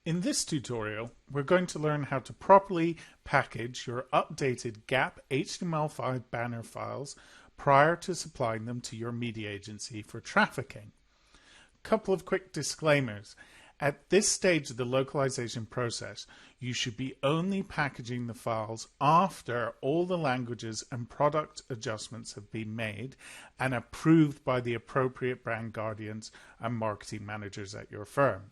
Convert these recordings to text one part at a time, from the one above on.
In this tutorial, we're going to learn how to properly package your updated GAP HTML5 banner files prior to supplying them to your media agency for trafficking. Couple of quick disclaimers. At this stage of the localization process, you should be only packaging the files after all the languages and product adjustments have been made and approved by the appropriate brand guardians and marketing managers at your firm.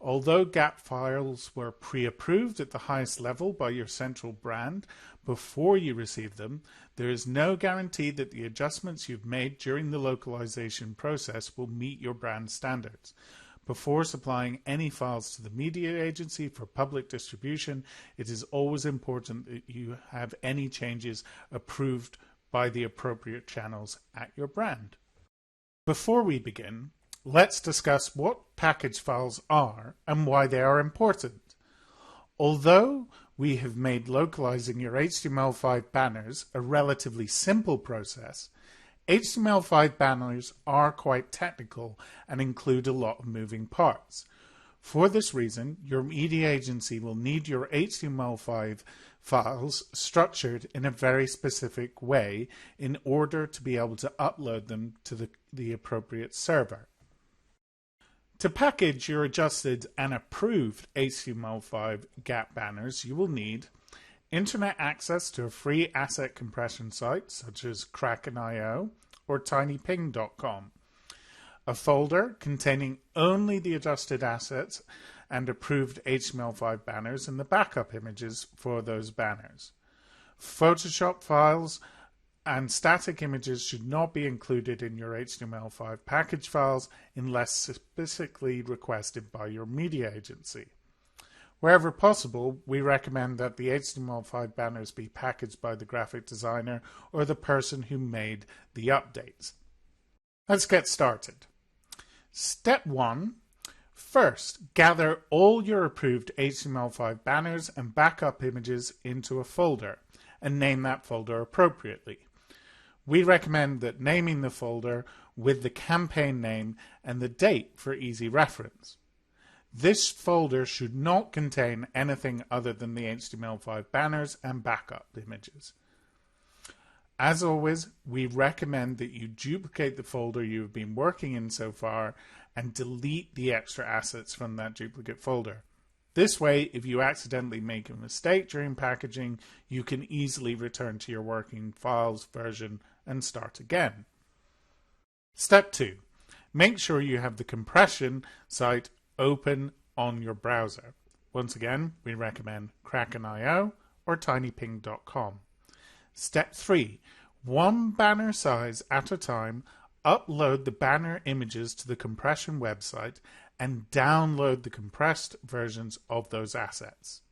Although GAP files were pre-approved at the highest level by your central brand before you receive them, there is no guarantee that the adjustments you've made during the localization process will meet your brand standards. Before supplying any files to the media agency for public distribution, it is always important that you have any changes approved by the appropriate channels at your brand. Before we begin, let's discuss what package files are and why they are important. Although we have made localizing your HTML5 banners a relatively simple process, HTML5 banners are quite technical and include a lot of moving parts. For this reason, your media agency will need your HTML5 files structured in a very specific way in order to be able to upload them to the appropriate server. To package your adjusted and approved HTML5 GAP banners, you will need internet access to a free asset compression site such as Kraken.io or tinyping.com, a folder containing only the adjusted assets and approved HTML5 banners and the backup images for those banners. Photoshop files and static images should not be included in your HTML5 package files unless specifically requested by your media agency. Wherever possible, we recommend that the HTML5 banners be packaged by the graphic designer or the person who made the updates. Let's get started. Step 1. First, gather all your approved HTML5 banners and backup images into a folder and name that folder appropriately. We recommend that naming the folder with the campaign name and the date for easy reference. This folder should not contain anything other than the HTML5 banners and backup images. As always, we recommend that you duplicate the folder you have been working in so far and delete the extra assets from that duplicate folder. This way, if you accidentally make a mistake during packaging, you can easily return to your working files version and start again. Step 2. Make sure you have the compression site open on your browser. Once again, we recommend Kraken.io or tinyping.com. Step 3. One banner size at a time, upload the banner images to the compression website and download the compressed versions of those assets.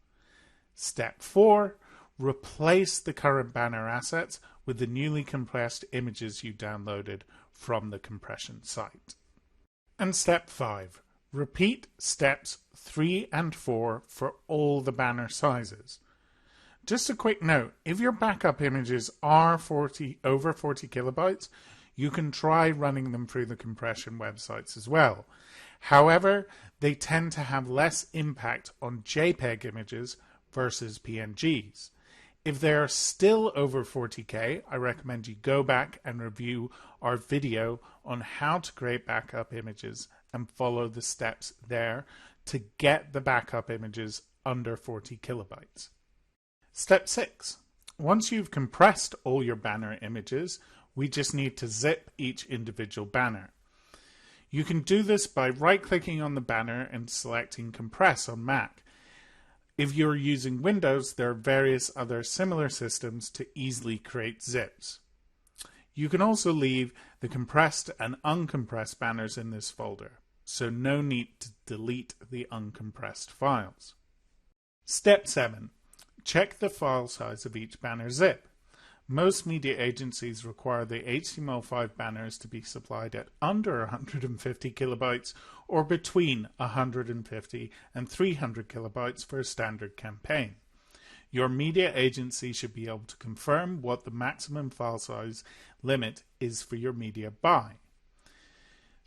Step 4. Replace the current banner assets with the newly compressed images you downloaded from the compression site. And step 5. Repeat steps 3 and 4 for all the banner sizes. Just a quick note, if your backup images are over 40 kilobytes, you can try running them through the compression websites as well. However, they tend to have less impact on JPEG images versus PNGs. If they are still over 40K, I recommend you go back and review our video on how to create backup images and follow the steps there to get the backup images under 40 kilobytes. Step 6. Once you've compressed all your banner images, we just need to zip each individual banner. You can do this by right-clicking on the banner and selecting Compress on Mac. If you're using Windows, there are various other similar systems to easily create zips. You can also leave the compressed and uncompressed banners in this folder, so no need to delete the uncompressed files. Step 7. Check the file size of each banner zip. Most media agencies require the HTML5 banners to be supplied at under 150 kilobytes or between 150 and 300 kilobytes for a standard campaign. Your media agency should be able to confirm what the maximum file size limit is for your media buy.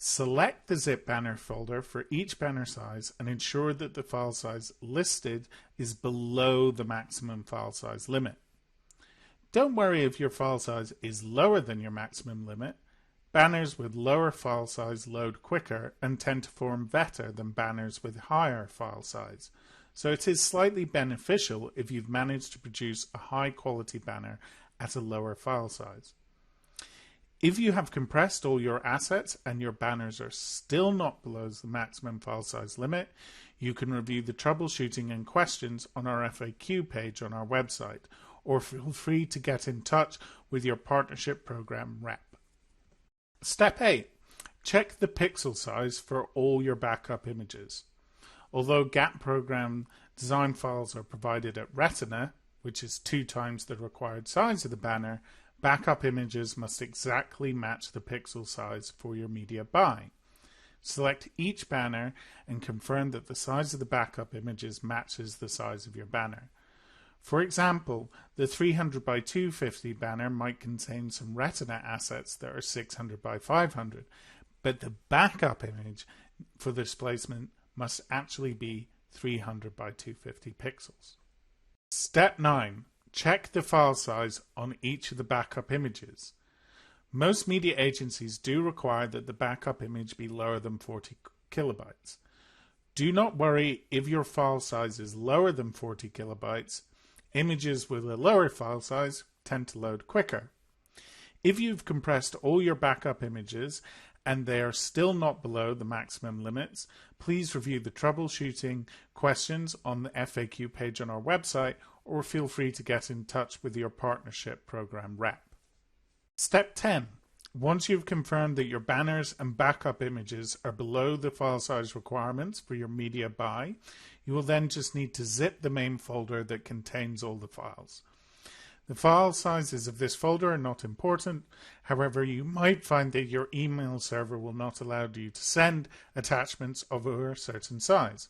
Select the zip banner folder for each banner size and ensure that the file size listed is below the maximum file size limit. Don't worry if your file size is lower than your maximum limit. Banners with lower file size load quicker and tend to form better than banners with higher file size. So it is slightly beneficial if you've managed to produce a high quality banner at a lower file size. If you have compressed all your assets and your banners are still not below the maximum file size limit, you can review the troubleshooting and questions on our FAQ page on our website, or feel free to get in touch with your partnership program rep. Step 8. Check the pixel size for all your backup images. Although GAP program design files are provided at Retina, which is 2 times the required size of the banner, backup images must exactly match the pixel size for your media buy. Select each banner and confirm that the size of the backup images matches the size of your banner. For example, the 300 by 250 banner might contain some Retina assets that are 600 by 500, but the backup image for this placement must actually be 300 by 250 pixels. Step 9. Check the file size on each of the backup images. Most media agencies do require that the backup image be lower than 40 kilobytes. Do not worry if your file size is lower than 40 kilobytes. Images with a lower file size tend to load quicker. If you've compressed all your backup images and they are still not below the maximum limits, please review the troubleshooting questions on the FAQ page on our website, or feel free to get in touch with your partnership program rep. Step 10. Once you've confirmed that your banners and backup images are below the file size requirements for your media buy, you will then just need to zip the main folder that contains all the files. The file sizes of this folder are not important. However, you might find that your email server will not allow you to send attachments over a certain size.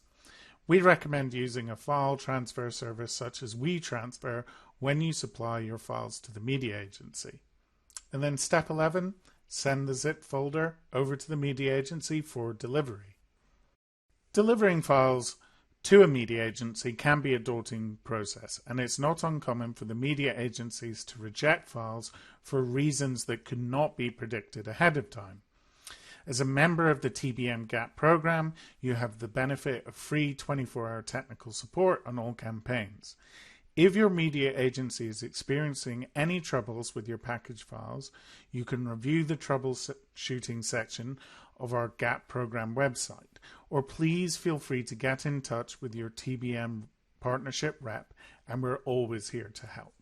We recommend using a file transfer service such as WeTransfer when you supply your files to the media agency. And then step 11, send the zip folder over to the media agency for delivery. Delivering files to a media agency can be a daunting process, and it's not uncommon for the media agencies to reject files for reasons that could not be predicted ahead of time. As a member of the TBM GAP program, you have the benefit of free 24-hour technical support on all campaigns. If your media agency is experiencing any troubles with your package files, you can review the troubleshooting section of our GAP program website, or please feel free to get in touch with your TBM partnership rep, and we're always here to help.